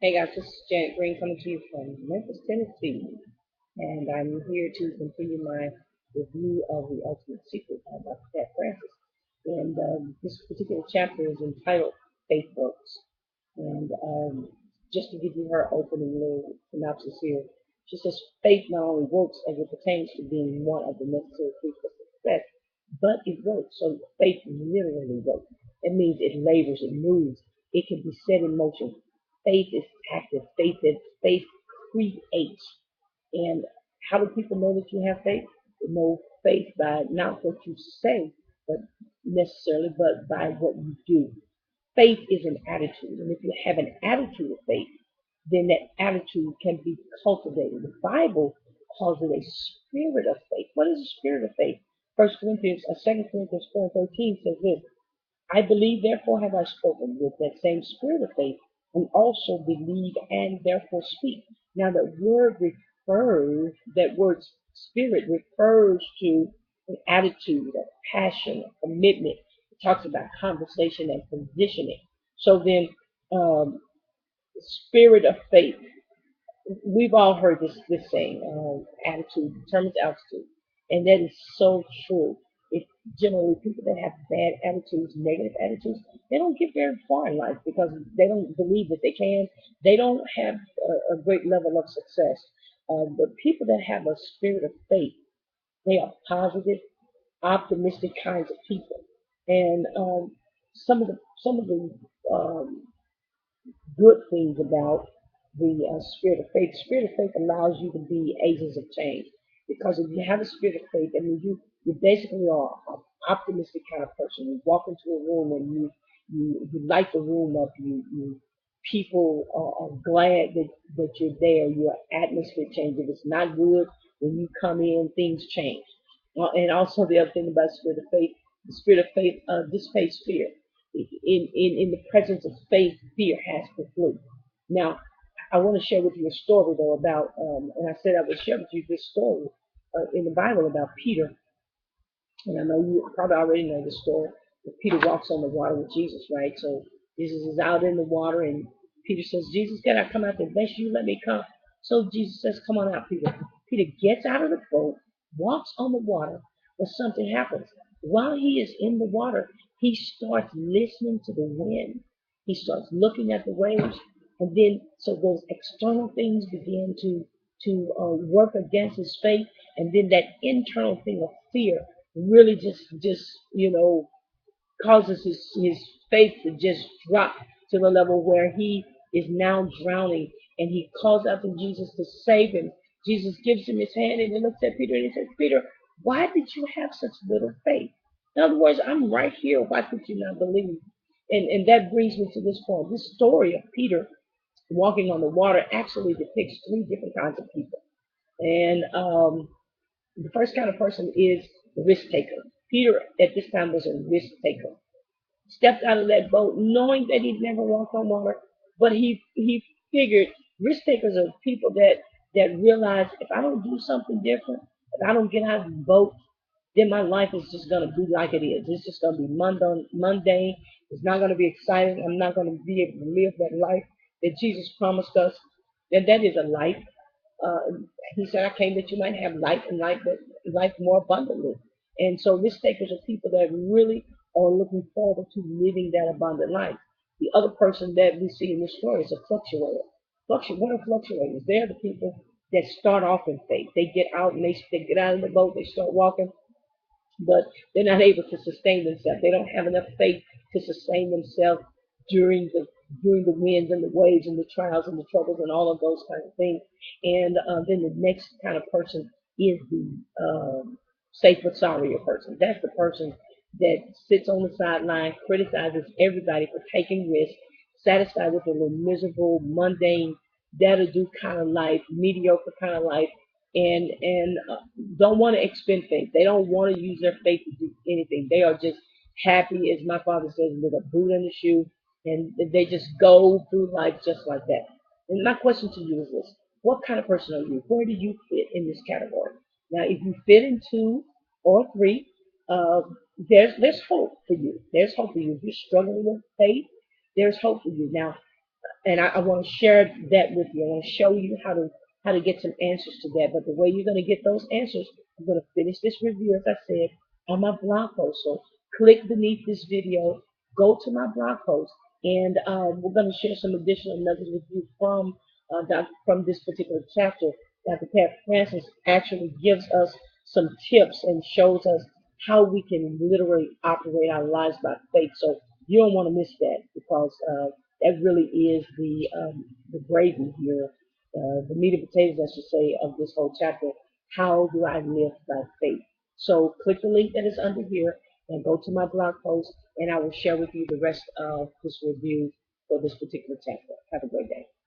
Hey guys, this is Janet Green coming to you from Memphis, Tennessee, and I'm here to continue my review of The Ultimate Secret by Dr. Pat Francis. And this particular chapter is entitled Faith Works. And just to give you her opening little synopsis here, she says faith not only works as it pertains to being one of the necessary things for success, but it works. So faith literally works. It means it labors, it moves, it can be set in motion. Faith is active. Faith creates. And how do people know that you have faith? They know faith by not what you say, but necessarily, but by what you do. Faith is an attitude, and if you have an attitude of faith, then that attitude can be cultivated. The Bible calls it a spirit of faith. What is a spirit of faith? First Corinthians, 2 Corinthians 4:13 says this: I believe, therefore have I spoken with that same spirit of faith, and also believe and therefore speak. Now that word spirit refers to an attitude, a passion, a commitment. It talks about conversation and positioning. So then, um, spirit of faith. We've all heard this saying, attitude determines altitude, and that is so true. It generally people that have bad attitudes, negative attitudes, they don't get very far in life because they don't believe that they can. They don't have a great level of success. But people that have a spirit of faith, they are positive, optimistic kinds of people, and some of the um, good things about the spirit of faith. The spirit of faith allows you to be agents of change because if you have a spirit of faith, I mean, you basically are an optimistic kind of person. You walk into a room and you light the room up. You people are glad that you're there. Your atmosphere changes. If it's not good, when you come in, things change. And also the other thing about the spirit of faith dissipates fear. In the presence of faith, fear has to flee. Now, I want to share with you a story though about, and I said I would share with you this story in the Bible about Peter, and I know you probably already know the story. But Peter walks on the water with Jesus, right? So Jesus is out in the water, and Peter says, "Jesus, can I come out there? Make sure you let me come." So Jesus says, "Come on out, Peter." Peter gets out of the boat, walks on the water, but something happens. While he is in the water, he starts listening to the wind. He starts looking at the waves, and then so those external things begin to work against his faith, and then that internal thing of fear really just causes his faith to just drop to the level where he is now drowning, and he calls out to Jesus to save him. Jesus gives him his hand and he looks at Peter and he says, Peter, why did you have such little faith? In other words, I'm right here. Why could you not believe? And that brings me to this point. This story of Peter walking on the water actually depicts three different kinds of people. And the first kind of person is the risk taker. Peter at this time was a risk taker. Stepped out of that boat knowing that he'd never walked on water, but he figured risk takers are people that realize if I don't do something different, if I don't get out of the boat, then my life is just gonna be like it is. It's just gonna be mundane. It's not gonna be exciting. I'm not gonna be able to live that life that Jesus promised us. And that is a life. Uh, he said, I came that you might have life and life more abundantly. And so risk takers are people that really are looking forward to living that abundant life. The other person that we see in this story is a fluctuator. What are fluctuators? They're the people that start off in faith. They get out and they get out of the boat, they start walking, but they're not able to sustain themselves. They don't have enough faith to sustain themselves during the winds and the waves and the trials and the troubles and all of those kind of things. And then the next kind of person is the safe but sorrier person. That's the person that sits on the sideline, criticizes everybody for taking risks, satisfied with a little miserable, mundane, that'll do kind of life, mediocre kind of life, and don't want to expend faith. They don't want to use their faith to do anything. They are just happy, as my father says, with a boot in the shoe, and they just go through life just like that. And my question to you is this: what kind of person are you? Where do you fit in this category? Now, if you fit in two or three, uh, there's hope for you. There's hope for you. If you're struggling with faith, there's hope for you. Now, and I want to share that with you. I want to show you how to get some answers to that. But the way you're going to get those answers, I'm going to finish this review, as I said, on my blog post. So click beneath this video, go to my blog post, and we're going to share some additional nuggets with you from from this particular chapter. Dr. Pat Francis actually gives us some tips and shows us how we can literally operate our lives by faith. So you don't want to miss that, because that really is the gravy here, the meat and potatoes, I should say, of this whole chapter. How do I live by faith? So click the link that is under here and go to my blog post, and I will share with you the rest of this review for this particular chapter. Have a great day.